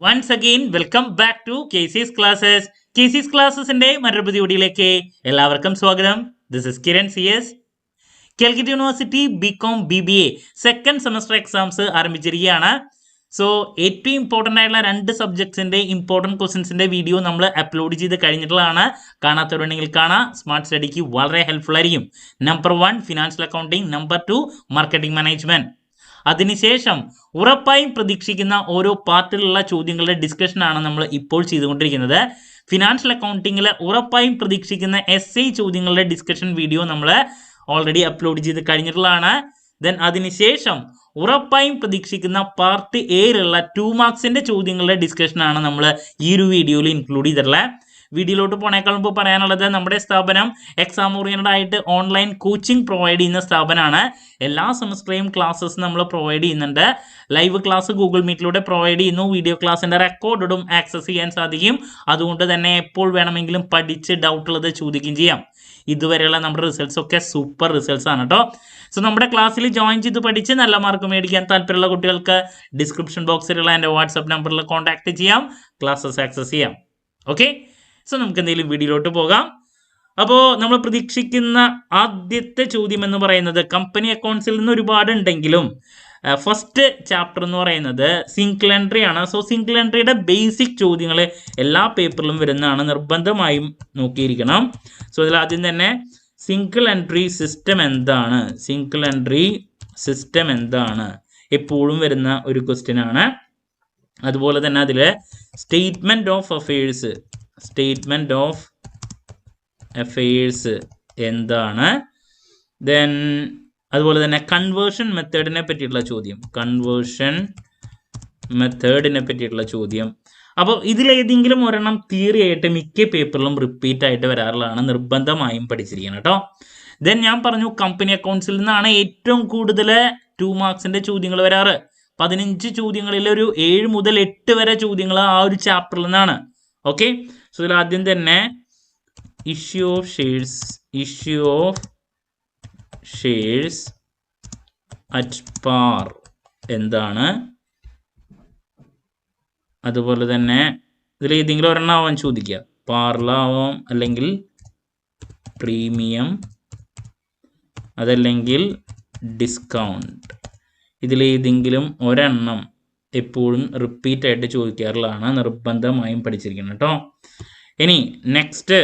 Once again, welcome back to KC's Classes. KC's Classesന്റെ മറ്റൊരു പുതിയ വീഡിയോയിലേക്ക് എല്ലാവർക്കും സ്വാഗതം. This is Kiran CS. Calicut university BCom BBA second semester exams ആരംഭിച്ചിരിക്കുകയാണ്. So ഏറ്റവും ഇമ്പോർട്ടൻ്റ് ആയിട്ടുള്ള 2 സബ്ജക്ട്സിൻ്റെ ഇമ്പോർട്ടൻറ്റ് ക്വസ്റ്റ്യൻസിൻ്റെ വീഡിയോ നമ്മൾ അപ്ലോഡ് ചെയ്ത് കഴിഞ്ഞിട്ടുള്ളതാണ്. കാണാത്തവരുണ്ടെങ്കിൽ കാണാം. സ്മാർട്ട് സ്റ്റഡിക്ക് വളരെ ഹെൽപ്ഫുൾ ആയിരിക്കും. Number 1 financial accounting, number 2 marketing management. അതിനുശേഷം ഉറപ്പായും പ്രതീക്ഷിക്കുന്ന ഓരോ പാർട്ടിലുള്ള ചോദ്യങ്ങളുടെ ഡിസ്കഷനാണ് നമ്മൾ ഇപ്പോൾ ചെയ്തുകൊണ്ടിരിക്കുന്നത്. ഫിനാൻഷ്യൽ അക്കൗണ്ടിങ്ങിൽ ഉറപ്പായും പ്രതീക്ഷിക്കുന്ന SI ചോദ്യങ്ങളുടെ ഡിസ്കഷൻ വീഡിയോ നമ്മൾ ഓൾറെഡി അപ്ലോഡ് ചെയ്ത് കഴിഞ്ഞിട്ടുള്ളതാണ്. ദെൻ അതിനുശേഷം ഉറപ്പായും പ്രതീക്ഷിക്കുന്ന പാർട്ട് എയിലുള്ള 2 മാർക്സിൻ്റെ ചോദ്യങ്ങളുടെ ഡിസ്കഷനാണ് നമ്മൾ ഈ ഒരു വീഡിയോയിൽ ഇൻക്ലൂഡ് ചെയ്തിട്ടുള്ളത്. വീഡിയോയിലോട്ട് പോണേക്കാൾ മുമ്പ് പറയാനുള്ളത്, നമ്മുടെ സ്ഥാപനം എക്സാം ഓറിയൻറ്റഡ് ആയിട്ട് ഓൺലൈൻ കോച്ചിങ് പ്രൊവൈഡ് ചെയ്യുന്ന സ്ഥാപനമാണ്. എല്ലാ സെമസ്റ്ററിലെയും ക്ലാസ്സസ് നമ്മൾ പ്രൊവൈഡ് ചെയ്യുന്നുണ്ട്. ലൈവ് ക്ലാസ് ഗൂഗിൾ മീറ്റിലൂടെ പ്രൊവൈഡ് ചെയ്യുന്നു. വീഡിയോ ക്ലാസ്സിൻ്റെ റെക്കോർഡും ആക്സസ് ചെയ്യാൻ സാധിക്കും. അതുകൊണ്ട് തന്നെ എപ്പോൾ വേണമെങ്കിലും പഠിച്ച് ഡൗട്ടുള്ളത് ചോദിക്കുകയും ചെയ്യാം. ഇതുവരെയുള്ള നമ്മുടെ റിസൾട്ട്സ് ഒക്കെ സൂപ്പർ റിസൾട്ട്സ് ആണ് കേട്ടോ. സോ നമ്മുടെ ക്ലാസ്സിൽ ജോയിൻ ചെയ്ത് പഠിച്ച് നല്ല മാർക്ക് മേടിക്കാൻ താല്പര്യമുള്ള കുട്ടികൾക്ക് ഡിസ്ക്രിപ്ഷൻ ബോക്സിലുള്ള എൻ്റെ വാട്സപ്പ് നമ്പറിൽ കോൺടാക്ട് ചെയ്യാം, ക്ലാസ്സസ് ആക്സസ് ചെയ്യാം. ഓക്കെ, സോ നമുക്ക് എന്തെങ്കിലും വീഡിയോയിലോട്ട് പോകാം. അപ്പോൾ നമ്മൾ പ്രതീക്ഷിക്കുന്ന ആദ്യത്തെ ചോദ്യം എന്ന് പറയുന്നത് കമ്പനി അക്കൗണ്ട്സിൽ നിന്ന് ഒരുപാട് ഉണ്ടെങ്കിലും ഫസ്റ്റ് ചാപ്റ്റർ എന്ന് പറയുന്നത് സിംഗിൾ എൻട്രി ആണ്. സോ സിംഗിൾ എൻട്രിയുടെ ബേസിക് ചോദ്യങ്ങൾ എല്ലാ പേപ്പറിലും വരുന്നതാണ്, നിർബന്ധമായും നോക്കിയിരിക്കണം. സോ ഇതിൽ ആദ്യം തന്നെ സിംഗിൾ എൻട്രി സിസ്റ്റം എന്താണ്, സിംഗിൾ എൻട്രി സിസ്റ്റം എന്താണ് എപ്പോഴും വരുന്ന ഒരു ക്വസ്റ്റ്യൻ ആണ്. അതുപോലെ തന്നെ അതിൽ statement of affairs, statement of affairs എന്താണ്. ദെൻ അതുപോലെ തന്നെ കൺവേർഷൻ മെത്തേഡിനെ പറ്റിയിട്ടുള്ള ചോദ്യം, കൺവേർഷൻ മെത്തേഡിനെ പറ്റിയിട്ടുള്ള ചോദ്യം. അപ്പോൾ ഇതിലേതെങ്കിലും ഒരെണ്ണം തിയറി ആയിട്ട് മിക്ക പേപ്പറിലും റിപ്പീറ്റ് ആയിട്ട് വരാറുള്ളതാണ്, നിർബന്ധമായും പഠിച്ചിരിക്കണം കേട്ടോ. ദെൻ ഞാൻ പറഞ്ഞു കമ്പനി അക്കൗണ്ട്സിൽ നിന്നാണ് ഏറ്റവും കൂടുതൽ 2 മാർക്സിൻ്റെ ചോദ്യങ്ങൾ വരാറ്. 15 ചോദ്യങ്ങളിൽ ഒരു 7 മുതൽ 8 വരെ ചോദ്യങ്ങൾ ആ ഒരു ചാപ്റ്ററിൽ നിന്നാണ്. ഓക്കെ, സോ ഇതിൽ ആദ്യം തന്നെ issue of shares, issue of shares at par എന്താണ്. അതുപോലെ തന്നെ ഇതിൽ ഏതെങ്കിലും ഒരെണ്ണം ആവാൻ ചോദിക്കുക, പാറിലാവാം, അല്ലെങ്കിൽ പ്രീമിയം, അതല്ലെങ്കിൽ ഡിസ്കൗണ്ട്. ഇതിലേതെങ്കിലും ഒരെണ്ണം എപ്പോഴും റിപ്പീറ്റ് ആയിട്ട് ചോദിക്കാറുള്ളതാണ്, നിർബന്ധമായും പഠിച്ചിരിക്കണം കേട്ടോ. ഇനി നെക്സ്റ്റ്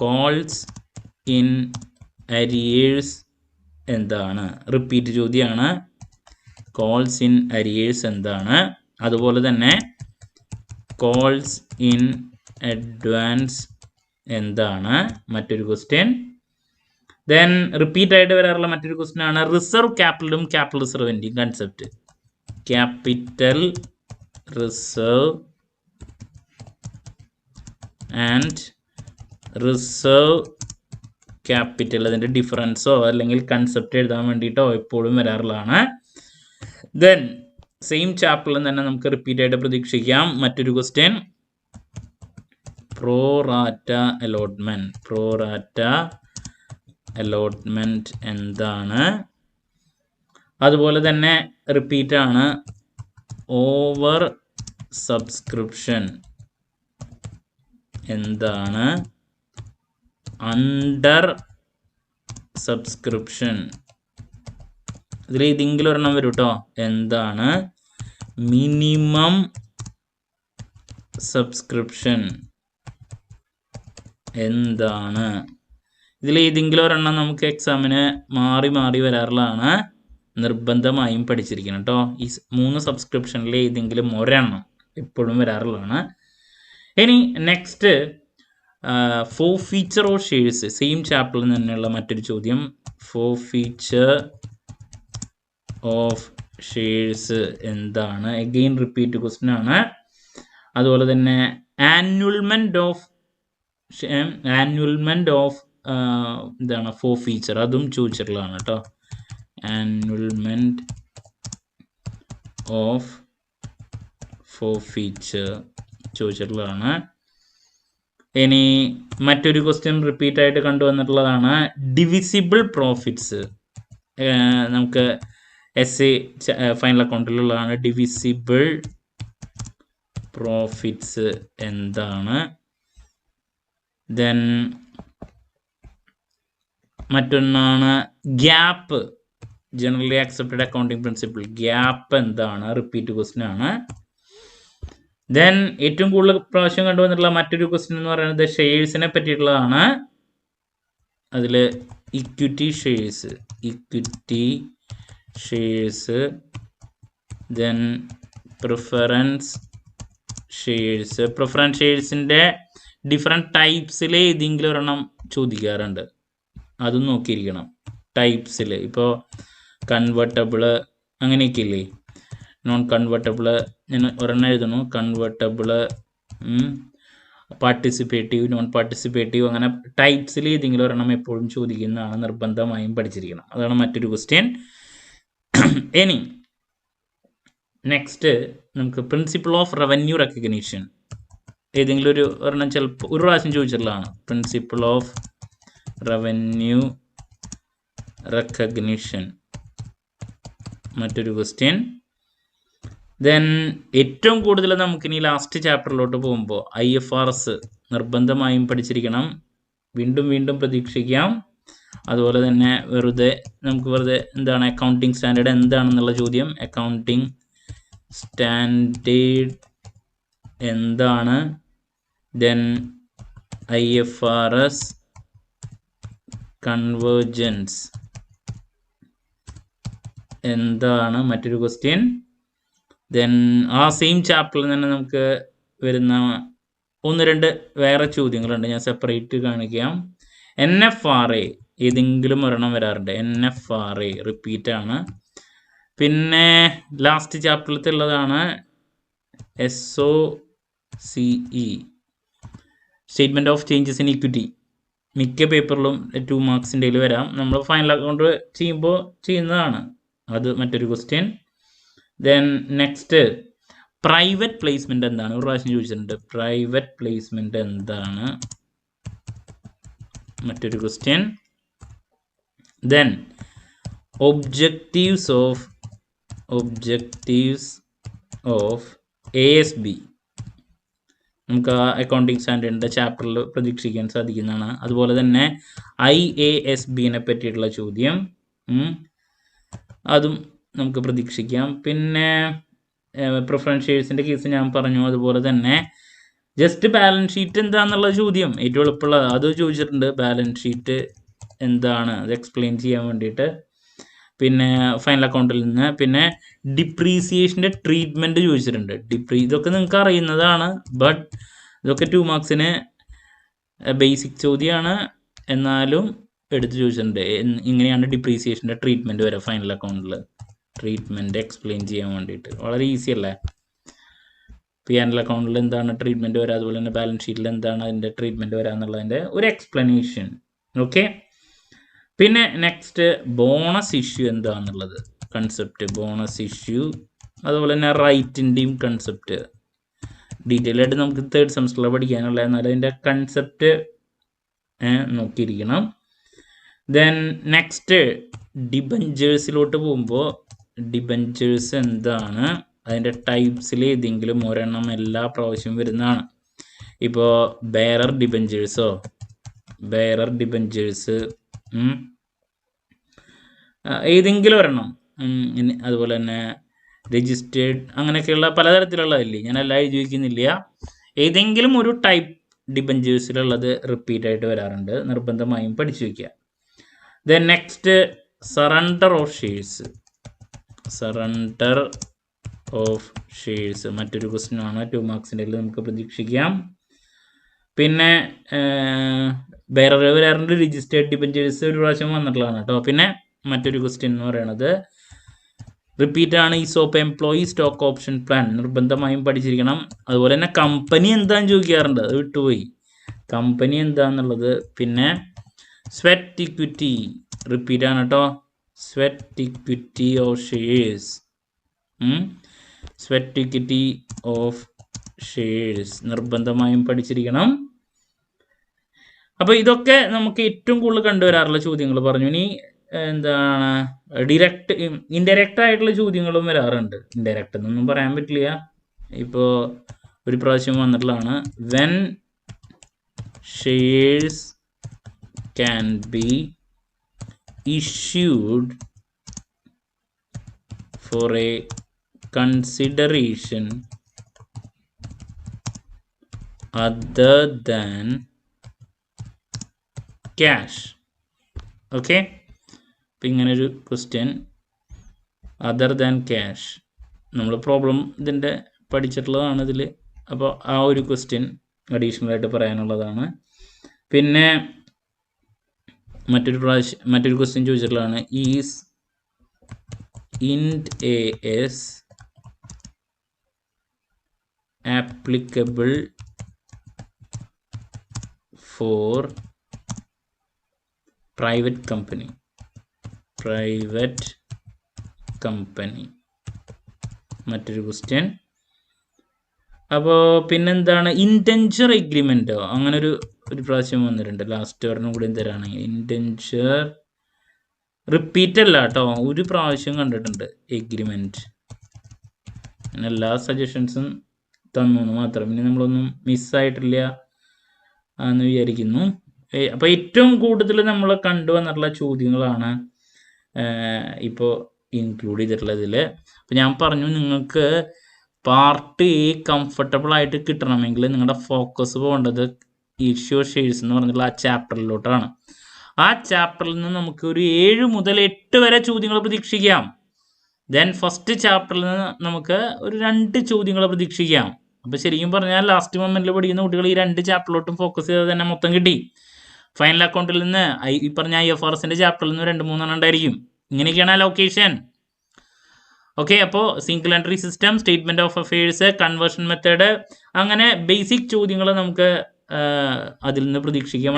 കോൾസ് ഇൻ അരിയേഴ്സ് എന്താണ്, റിപ്പീറ്റ് ചോദ്യമാണ്. കോൾസ് ഇൻ അരിയേഴ്സ് എന്താണ്. അതുപോലെ തന്നെ കോൾസ് ഇൻ അഡ്വാൻസ് എന്താണ് മറ്റൊരു ക്വസ്റ്റ്യൻ. ദെൻ റിപ്പീറ്റ് ആയിട്ട് വരാറുള്ള മറ്റൊരു ക്വസ്റ്റ്യൻ ആണ് റിസർവ് ക്യാപിറ്റലും ക്യാപിറ്റൽ റിസർവിൻ്റെയും concept. Capital reserve and reserve capital, അതിൻ്റെ ഡിഫറൻസോ അല്ലെങ്കിൽ കൺസെപ്റ്റ് എഴുതാൻ വേണ്ടിയിട്ടോ എപ്പോഴും വരാറുള്ളതാണ്. ദെൻ സെയിം ചാപ്റ്ററിൽ തന്നെ നമുക്ക് റിപ്പീറ്റ് ആയിട്ട് പ്രതീക്ഷിക്കാം മറ്റൊരു question, pro rata allotment. Pro rata allotment എന്താണ്. അതുപോലെ തന്നെ റിപ്പീറ്റ് ആണ് ഓവർ സബ്സ്ക്രിപ്ഷൻ എന്താണ്. അണ്ടർ സബ്സ്ക്രിപ്ഷൻ ഇതിൽ ഏതെങ്കിലും ഒരെണ്ണം വരും കേട്ടോ, എന്താണ്. മിനിമം സബ്സ്ക്രിപ്ഷൻ എന്താണ്. ഇതിൽ ഏതെങ്കിലും ഒരെണ്ണം നമുക്ക് എക്സാമിന് മാറി മാറി വരാറുള്ളതാണ്, നിർബന്ധമായും പഠിച്ചിരിക്കണം കേട്ടോ. ഈ 3 സബ്സ്ക്രിപ്ഷനിൽ ഏതെങ്കിലും ഒരെണ്ണം എപ്പോഴും വരാറുള്ളതാണ്. ഇനി next forfeiture of shares, same ചാപ്റ്ററിൽ തന്നെയുള്ള മറ്റൊരു ചോദ്യം. ഫോർഫീച്ചർ ഓഫ് ഷെയർസ് എന്താണ്, എഗെയിൻ റിപ്പീറ്റ് ക്വസ്റ്റ്യൻ ആണ്. അതുപോലെ തന്നെ ആനുവൽമെൻറ്റ് ഓഫ് എന്താണ് ഫോർഫീച്ചർ, അതും ചോദിച്ചിട്ടുള്ളതാണ് കേട്ടോ. ആനുവൽമെൻറ്റ് ഓഫ് ഫോർഫീച്ചർ ചോദിച്ചിട്ടുള്ളതാണ്. ഇനി മറ്റൊരു ക്വസ്റ്റ്യൻ റിപ്പീറ്റ് ആയിട്ട് കണ്ടുവന്നിട്ടുള്ളതാണ് ഡിവിസിബിൾ പ്രോഫിറ്റ്സ്. നമുക്ക് എസ് എ ഫൈനൽ അക്കൗണ്ടിലുള്ളതാണ് ഡിവിസിബിൾ പ്രോഫിറ്റ്സ് എന്താണ്. ദെൻ മറ്റൊന്നാണ് GAAP, generally accepted accounting principle, GAAP എന്താണ്, റിപ്പീറ്റ് ക്വസ്റ്റ്യൻ ആണ്. ദെൻ ഏറ്റവും കൂടുതൽ പ്രാവശ്യം കണ്ടുവന്നിട്ടുള്ള മറ്റൊരു ക്വസ്റ്റ്യൻ എന്ന് പറയുന്നത് ഷെയർസിനെ പറ്റിയിട്ടുള്ളതാണ്. അതിൽ ഇക്വിറ്റി ഷെയർസ്, ദെൻ പ്രിഫറൻസ് ഷെയർസിൻ്റെ ഡിഫറെൻറ്റ് ടൈപ്സിൽ ഏതെങ്കിലും ഒരെണ്ണം ചോദിക്കാറുണ്ട്, അതും നോക്കിയിരിക്കണം. ടൈപ്സിൽ ഇപ്പോൾ കൺവേർട്ടബിള് അങ്ങനെയൊക്കെ ഇല്ലേ, നോൺ കൺവേർട്ടബിള്, ഞാൻ ഒരെണ്ണം എഴുതണു, കൺവേർട്ടബിള്, പാർട്ടിസിപ്പേറ്റീവ്, നോൺ പാർട്ടിസിപ്പേറ്റീവ്, അങ്ങനെ ടൈപ്സിൽ ഏതെങ്കിലും ഒരെണ്ണം എപ്പോഴും ചോദിക്കുന്നതാണ്, നിർബന്ധമായും പഠിച്ചിരിക്കണം. അതാണ് മറ്റൊരു ക്വസ്റ്റ്യൻ. ഇനി നെക്സ്റ്റ് നമുക്ക് പ്രിൻസിപ്പിൾ ഓഫ് റവന്യൂ റെക്കഗ്നീഷൻ, ഏതെങ്കിലും ഒരെണ്ണം ചിലപ്പോൾ ഒരു പ്രാവശ്യം ചോദിച്ചിട്ടുള്ളതാണ്. പ്രിൻസിപ്പിൾ ഓഫ് റവന്യൂ റെക്കഗ്നീഷൻ മറ്റൊരു ക്വസ്റ്റ്യൻ. ദെൻ ഏറ്റവും കൂടുതൽ നമുക്കിനി ലാസ്റ്റ് ചാപ്റ്ററിലോട്ട് പോകുമ്പോൾ IFRS നിർബന്ധമായും പഠിച്ചിരിക്കണം, വീണ്ടും പ്രതീക്ഷിക്കാം. അതുപോലെ തന്നെ നമുക്ക് വെറുതെ എന്താണ് അക്കൗണ്ടിങ് സ്റ്റാൻഡേർഡ് എന്താണെന്നുള്ള ചോദ്യം, അക്കൗണ്ടിങ് സ്റ്റാൻഡേർഡ് എന്താണ്, ദെൻ IFRS കൺവേർജൻസ് എന്താണ് മറ്റൊരു ക്വസ്റ്റ്യൻ. ദെൻ ആ സെയിം ചാപ്റ്ററിൽ തന്നെ നമുക്ക് വരുന്ന 1-2 വേറെ ചോദ്യങ്ങളുണ്ട്, ഞാൻ സെപ്പറേറ്റ് കാണിക്കാം. NFRA ഏതെങ്കിലും ഒരെണ്ണം വരാറുണ്ട്, NFRA റിപ്പീറ്റ് ആണ്. പിന്നെ ലാസ്റ്റ് ചാപ്റ്ററിലത്തെ ഉള്ളതാണ് SOCE, statement of changes in equity, മിക്ക പേപ്പറിലും 2 മാർക്സിൻ്റെ വരാം, നമ്മൾ ഫൈനൽ അക്കൗണ്ട് ചെയ്യുന്നതാണ്, അത് മറ്റൊരു question. Then next private placement എന്താണ്, ഒരു പ്രാവശ്യം ചോദിച്ചിട്ടുണ്ട്, പ്രൈവറ്റ് പ്ലേസ്മെന്റ് എന്താണ്, മറ്റൊരു question. Then objectives of ASB നമുക്ക് ആ അക്കൗണ്ടിങ് സ്റ്റാൻഡേർഡിൻ്റെ ചാപ്റ്ററിൽ പ്രതീക്ഷിക്കാൻ സാധിക്കുന്നതാണ്. അതുപോലെ തന്നെ IASBനെ പറ്റിയിട്ടുള്ള ചോദ്യം, അതും നമുക്ക് പ്രതീക്ഷിക്കാം. പിന്നെ പ്രിഫറൻസ് ഷെയർസിൻ്റെ കേസ് ഞാൻ പറഞ്ഞു. അതുപോലെ തന്നെ ജസ്റ്റ് ബാലൻസ് ഷീറ്റ് എന്താണെന്നുള്ള ചോദ്യം ഏറ്റവും എളുപ്പമുള്ള അത് ചോദിച്ചിട്ടുണ്ട്, ബാലൻസ് ഷീറ്റ് എന്താണ് അത് എക്സ്പ്ലെയിൻ ചെയ്യാൻ വേണ്ടിയിട്ട്. പിന്നെ ഫൈനൽ അക്കൗണ്ടിൽ നിന്ന് പിന്നെ ഡിപ്രീസിയേഷൻ്റെ ട്രീറ്റ്മെൻറ്റ് ചോദിച്ചിട്ടുണ്ട്. ഇതൊക്കെ നിങ്ങൾക്ക് അറിയുന്നതാണ്, ബട്ട് ഇതൊക്കെ 2 മാർക്സിന് ബേസിക് ചോദ്യമാണ്, എന്നാലും എടുത്ത് ചോദിച്ചിട്ടുണ്ട്. ഇങ്ങനെയാണ് ഡിപ്രീസിയേഷൻ്റെ ട്രീറ്റ്മെൻറ്റ് വരെ ഫൈനൽ അക്കൗണ്ടിൽ, ട്രീറ്റ്മെൻറ്റ് എക്സ്പ്ലെയിൻ ചെയ്യാൻ വേണ്ടിയിട്ട്. വളരെ ഈസി അല്ലേ. ഫൈനൽ അക്കൗണ്ടിൽ എന്താണ് ട്രീറ്റ്മെൻറ്റ് വരിക, അതുപോലെ തന്നെ ബാലൻസ് ഷീറ്റിൽ എന്താണ് അതിൻ്റെ ട്രീറ്റ്മെൻറ്റ് വരിക എന്നുള്ളതിൻ്റെ ഒരു എക്സ്പ്ലനേഷൻ. ഓക്കെ. പിന്നെ നെക്സ്റ്റ് ബോണസ് ഇഷ്യൂ എന്താണെന്നുള്ളത് കൺസെപ്റ്റ്, ബോണസ് ഇഷ്യൂ, അതുപോലെ തന്നെ റൈറ്റിൻ്റെയും കൺസെപ്റ്റ് ഡീറ്റെയിൽ ആയിട്ട് നമുക്ക് 3rd സെമസ്റ്ററിൽ പഠിക്കാനുള്ള, എന്നാലും അതിൻ്റെ കൺസെപ്റ്റ് നോക്കിയിരിക്കണം. ദെൻ നെക്സ്റ്റ് ഡിബഞ്ചേഴ്സിലോട്ട് പോകുമ്പോൾ ഡിബഞ്ചേഴ്സ് എന്താണ്, അതിൻ്റെ ടൈപ്സിൽ ഏതെങ്കിലും ഒരെണ്ണം എല്ലാ പ്രാവശ്യവും വരുന്നതാണ്. ഇപ്പോൾ ബെയറർ ഡിബഞ്ചേഴ്സ് ഏതെങ്കിലും ഒരെണ്ണം, അതുപോലെ തന്നെ രജിസ്റ്റേർഡ്, അങ്ങനെയൊക്കെയുള്ള പലതരത്തിലുള്ളതല്ലേ, ഞാൻ എല്ലാം എഴുതി വയ്ക്കുന്നില്ല. ഏതെങ്കിലും ഒരു ടൈപ്പ് ഡിബഞ്ചേഴ്സിലുള്ളത് റിപ്പീറ്റ് ആയിട്ട് വരാറുണ്ട്, നിർബന്ധമായും പഠിച്ചു വയ്ക്കുക. Then next surrender of shares മറ്റൊരു ക്വസ്റ്റ്യൻ ആണ്, 2 മാർക്സിൻ്റെ നമുക്ക് പ്രതീക്ഷിക്കാം. പിന്നെ ബെയറർ വരാറുണ്ട്, രജിസ്റ്റേർഡ് ഡിബഞ്ചേഴ്സ് ഒരു പ്രാവശ്യം വന്നിട്ടുള്ളതാണ് കേട്ടോ. പിന്നെ മറ്റൊരു ക്വസ്റ്റ്യൻ എന്ന് പറയുന്നത് റിപ്പീറ്റ് ആണ്, Aesop employee stock option plan, നിർബന്ധമായും പഠിച്ചിരിക്കണം. അതുപോലെ തന്നെ കമ്പനി എന്താണെന്ന് ചോദിക്കാറുണ്ട്, അത് വിട്ടുപോയി, കമ്പനി എന്താണെന്നുള്ളത്. പിന്നെ സ്വെറ്റ് ഇക്വിറ്റി റിപ്പീറ്റ് ആണ് കേട്ടോ, സ്വെറ്റ് ഇക്വിറ്റി ഓഫ് ഷെയർസ് നിർബന്ധമായും പഠിച്ചിരിക്കണം. അപ്പോൾ ഇതൊക്കെ നമുക്ക് ഏറ്റവും കൂടുതൽ കണ്ടുവരാറുള്ള ചോദ്യങ്ങൾ പറഞ്ഞു. ഇനി എന്താണ് ഇൻഡയറക്റ്റ് ആയിട്ടുള്ള ചോദ്യങ്ങളും വരാറുണ്ട്. ഇൻഡയറക്റ്റ് എന്നൊന്നും പറയാൻ പറ്റില്ല. ഇപ്പോൾ ഒരു പ്രാവശ്യം വന്നിട്ടുള്ളതാണ്. When shares can B issued for a consideration other than cash. Okay, അപ്പം ഇങ്ങനൊരു ക്വസ്റ്റ്യൻ, അതർ ദാൻ ക്യാഷ്. നമ്മൾ പ്രോബ്ലം ഇതിൻ്റെ പഠിച്ചിട്ടുള്ളതാണ് ഇതിൽ. അപ്പോൾ ആ ഒരു ക്വസ്റ്റ്യൻ അഡീഷണൽ ആയിട്ട് പറയാനുള്ളതാണ്. പിന്നെ മറ്റൊരു ക്വസ്റ്റ്യൻ ചോദിച്ചിട്ടുള്ളതാണ്. Is int as applicable for private company. മറ്റൊരു ക്വസ്റ്റ്യൻ. അപ്പോൾ പിന്നെന്താണ്, ഇൻഡെഞ്ചർ എഗ്രിമെൻറ്റോ, അങ്ങനെ ഒരു പ്രാവശ്യം വന്നിട്ടുണ്ട്. ലാസ്റ്റ് ഒരെണ്ണം കൂടി തരാണെങ്കിൽ ഇൻഡെഞ്ചർ റിപ്പീറ്റ് അല്ല കേട്ടോ, ഒരു പ്രാവശ്യം കണ്ടിട്ടുണ്ട് എഗ്രിമെൻറ്റ്. അങ്ങനെ എല്ലാ സജഷൻസും തന്നു മാത്രം. ഇനി നമ്മളൊന്നും മിസ്സായിട്ടില്ല എന്ന് വിചാരിക്കുന്നു. അപ്പോൾ ഏറ്റവും കൂടുതൽ നമ്മൾ കണ്ടുവന്നിട്ടുള്ള ചോദ്യങ്ങളാണ് ഇപ്പോൾ ഇൻക്ലൂഡ് ചെയ്തിട്ടുള്ളതിൽ. അപ്പോൾ ഞാൻ പറഞ്ഞു, നിങ്ങൾക്ക് പാർട്ട് എ കംഫർട്ടബിൾ ആയിട്ട് കിട്ടണമെങ്കിൽ നിങ്ങളുടെ ഫോക്കസ് പോകേണ്ടത് ഇഷ്യൂ ഷെയർസ് എന്ന് പറഞ്ഞിട്ടുള്ള ആ ചാപ്റ്ററിലോട്ടാണ്. ആ ചാപ്റ്ററിൽ നിന്ന് നമുക്ക് ഒരു 7 മുതൽ 8 വരെ ചോദ്യങ്ങൾ പ്രതീക്ഷിക്കാം. ദെൻ ഫസ്റ്റ് ചാപ്റ്ററിൽ നിന്ന് നമുക്ക് ഒരു 2 ചോദ്യങ്ങൾ പ്രതീക്ഷിക്കാം. അപ്പോൾ ശരിക്കും പറഞ്ഞാൽ ലാസ്റ്റ് മൊമെന്റിൽ പഠിക്കുന്ന കുട്ടികൾ ഈ 2 ചാപ്റ്ററിലോട്ടും ഫോക്കസ് ചെയ്താൽ തന്നെ മൊത്തം കിട്ടി. ഫൈനൽ അക്കൗണ്ടിൽ നിന്ന് ഈ പറഞ്ഞ IFRSന്റെ ചാപ്റ്ററിൽ നിന്ന് 2-3 ഉണ്ടായിരിക്കും. ഇങ്ങനെയൊക്കെയാണ് അലോക്കേഷൻ. ഓക്കെ, അപ്പോൾ single entry system, statement of affairs, conversion method, അങ്ങനെ ബേസിക് ചോദ്യങ്ങൾ നമുക്ക് അതിൽ നിന്ന് പ്രതീക്ഷിക്കാം.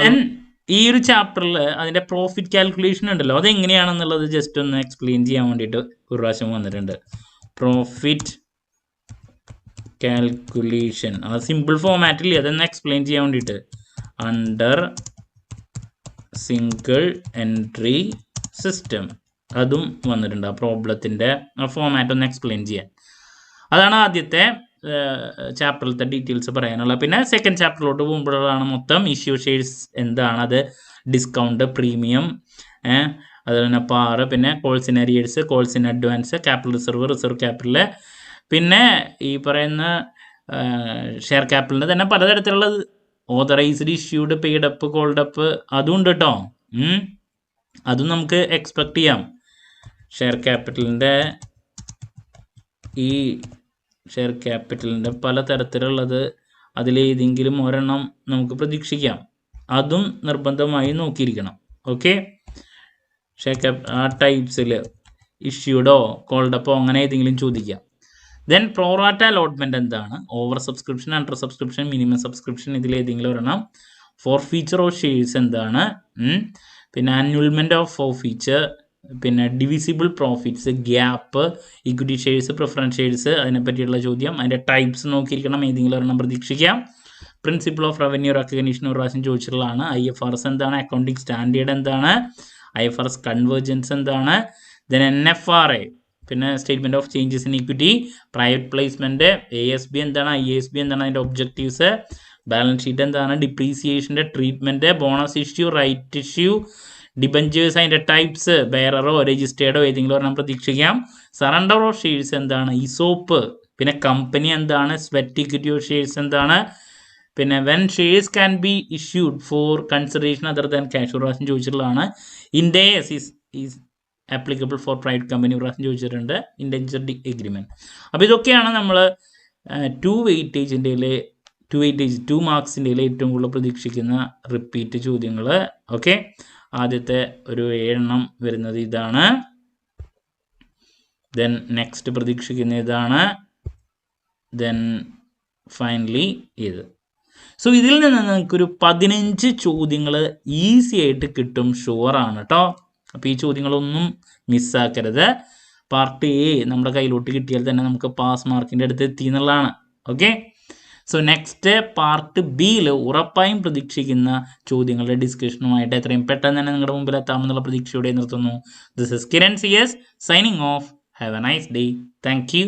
ഈ ഒരു ചാപ്റ്ററിൽ അതിൻ്റെ പ്രോഫിറ്റ് കാൽക്കുലേഷൻ ഉണ്ടല്ലോ, അതെങ്ങനെയാണെന്നുള്ളത് ജസ്റ്റ് ഒന്ന് എക്സ്പ്ലെയിൻ ചെയ്യാൻ വേണ്ടിയിട്ട് ഒരു പ്രാവശ്യം വന്നിട്ടുണ്ട്. പ്രോഫിറ്റ് കാൽക്കുലേഷൻ അത് സിമ്പിൾ ഫോമാറ്റിൽ അതൊന്ന് എക്സ്പ്ലെയിൻ ചെയ്യാൻ വേണ്ടിയിട്ട് അണ്ടർ സിംഗിൾ എൻട്രി സിസ്റ്റം അതും വന്നിട്ടുണ്ട്. ആ പ്രോബ്ലത്തിൻ്റെ ആ ഫോമാറ്റ് ഒന്ന് എക്സ്പ്ലെയിൻ ചെയ്യാൻ. അതാണ് ആദ്യത്തെ ചാപ്റ്ററിലത്തെ ഡീറ്റെയിൽസ് പറയാനുള്ളത്. പിന്നെ സെക്കൻഡ് ചാപ്റ്ററിലോട്ട് പോകുമ്പോഴാണ് മൊത്തം ഇഷ്യൂ ഷെയർസ് എന്താണ്, അത് ഡിസ്കൗണ്ട്, പ്രീമിയം, അതുപോലെ തന്നെ പാറ്, പിന്നെ calls in arrears, calls in advance, capital reserve, reserve capital, പിന്നെ ഈ പറയുന്ന ഷെയർ ക്യാപിറ്റലിന് തന്നെ പലതരത്തിലുള്ള ഓതറൈസ്ഡ്, ഇഷ്യൂഡ്, പെയ്ഡപ്പ്, കോൾഡപ്പ് അതും ഉണ്ട് കേട്ടോ. അതും നമുക്ക് എക്സ്പെക്ട് ചെയ്യാം. ഷെയർ ക്യാപിറ്റലിൻ്റെ പലതരത്തിലുള്ളത് അതിലേതെങ്കിലും ഒരെണ്ണം നമുക്ക് പ്രതീക്ഷിക്കാം. അതും നിർബന്ധമായി നോക്കിയിരിക്കണം. ഓക്കെ, ആ ടൈപ്സിൽ ഇഷ്യൂഡോ കോൾഡപ്പോ അങ്ങനെ ഏതെങ്കിലും ചോദിക്കാം. Then pro rata allotment, over subscription, under subscription, minimum subscription, ഇതിലേതെങ്കിലും ഒരെണ്ണം. ഫോർ ഫീച്ചർ ഓഫ് ഷെയർസ് എന്താണ്, പിന്നെ അന്യൂൾമെന്റ് ഓഫ് ഫോർ ഫീച്ചർ, പിന്നെ divisible profits, GAAP, equity shares, preference shares, അതിനെപ്പറ്റിയുള്ള ചോദ്യം. അതിൻ്റെ ടൈപ്സ് നോക്കിയിരിക്കണം, ഏതെങ്കിലും ഒരെണ്ണം പ്രതീക്ഷിക്കാം. പ്രിൻസിപ്പിൾ ഓഫ് റവന്യൂ റെക്കഗ്നിഷൻ ഒരു പ്രാവശ്യം ചോദിച്ചിട്ടുള്ളതാണ്. IFRS എന്താണ്, അക്കൗണ്ടിങ് സ്റ്റാൻഡേർഡ് എന്താണ്, IFRS കൺവേർജൻസ് എന്താണ്, ദെൻ NFRA, പിന്നെ statement of changes in equity, private placement, ASB എന്താണ്, IASB എന്താണ്, അതിൻ്റെ ഒബ്ജക്റ്റീവ്സ്, ബാലൻസ് ഷീറ്റ് എന്താണ്, ഡിപ്രീസിയേഷൻ്റെ treatment, bonus issue, right issue, debentures, അതിൻ്റെ ടൈപ്സ്, ബെയററോ രജിസ്റ്റേർഡോ ഏതെങ്കിലും ഒരെണ്ണം പ്രതീക്ഷിക്കാം. സറണ്ടർ ഓഫ് ഷെയർസ് എന്താണ്, ഇസോപ്പ്, പിന്നെ കമ്പനി എന്താണ്, സ്വെറ്റ് ഇക്വിറ്റി ഓഫ് ഷെയർസ് എന്താണ്, പിന്നെ when shares can be issued for consideration other than cash ഒരു പ്രാവശ്യം ചോദിച്ചിട്ടുള്ളതാണ്. Ind AS is applicable for private company ഒരു പ്രാവശ്യം ചോദിച്ചിട്ടുണ്ട്. Indenture agreement. അപ്പോൾ ഇതൊക്കെയാണ് നമ്മൾ 2 മാർക്സിൻ്റെ ഏറ്റവും കൂടുതൽ പ്രതീക്ഷിക്കുന്ന റിപ്പീറ്റ് ചോദ്യങ്ങൾ. ഓക്കെ, ആദ്യത്തെ ഒരു 7 എണ്ണം വരുന്നത് ഇതാണ്. ദെൻ നെക്സ്റ്റ് പ്രതീക്ഷിക്കുന്ന ഇതാണ്. ദെൻ ഫൈനലി ഇത്. സോ ഇതിൽ നിന്ന് നിങ്ങൾക്കൊരു 15 ചോദ്യങ്ങൾ ഈസി ആയിട്ട് കിട്ടും, ഷുവറാണ് കേട്ടോ. അപ്പോൾ ഈ ചോദ്യങ്ങളൊന്നും മിസ്സാക്കരുത്. പാർട്ട് എ നമ്മുടെ കയ്യിലോട്ട് കിട്ടിയാൽ തന്നെ നമുക്ക് പാസ് മാർക്കിൻ്റെ അടുത്ത് എത്തി എന്നുള്ളതാണ്. ഓക്കെ, സോ നെക്സ്റ്റ് പാർട്ട് ബിയിൽ ഉറപ്പായും പ്രതീക്ഷിക്കുന്ന ചോദ്യങ്ങളുടെ ഡിസ്കഷനുമായിട്ട് എത്രയും പെട്ടെന്ന് തന്നെ നിങ്ങളുടെ മുമ്പിൽ എത്താമെന്നുള്ള പ്രതീക്ഷയോടെ നിർത്തുന്നു. This is Kiran CS signing off. Have a nice day. Thank U.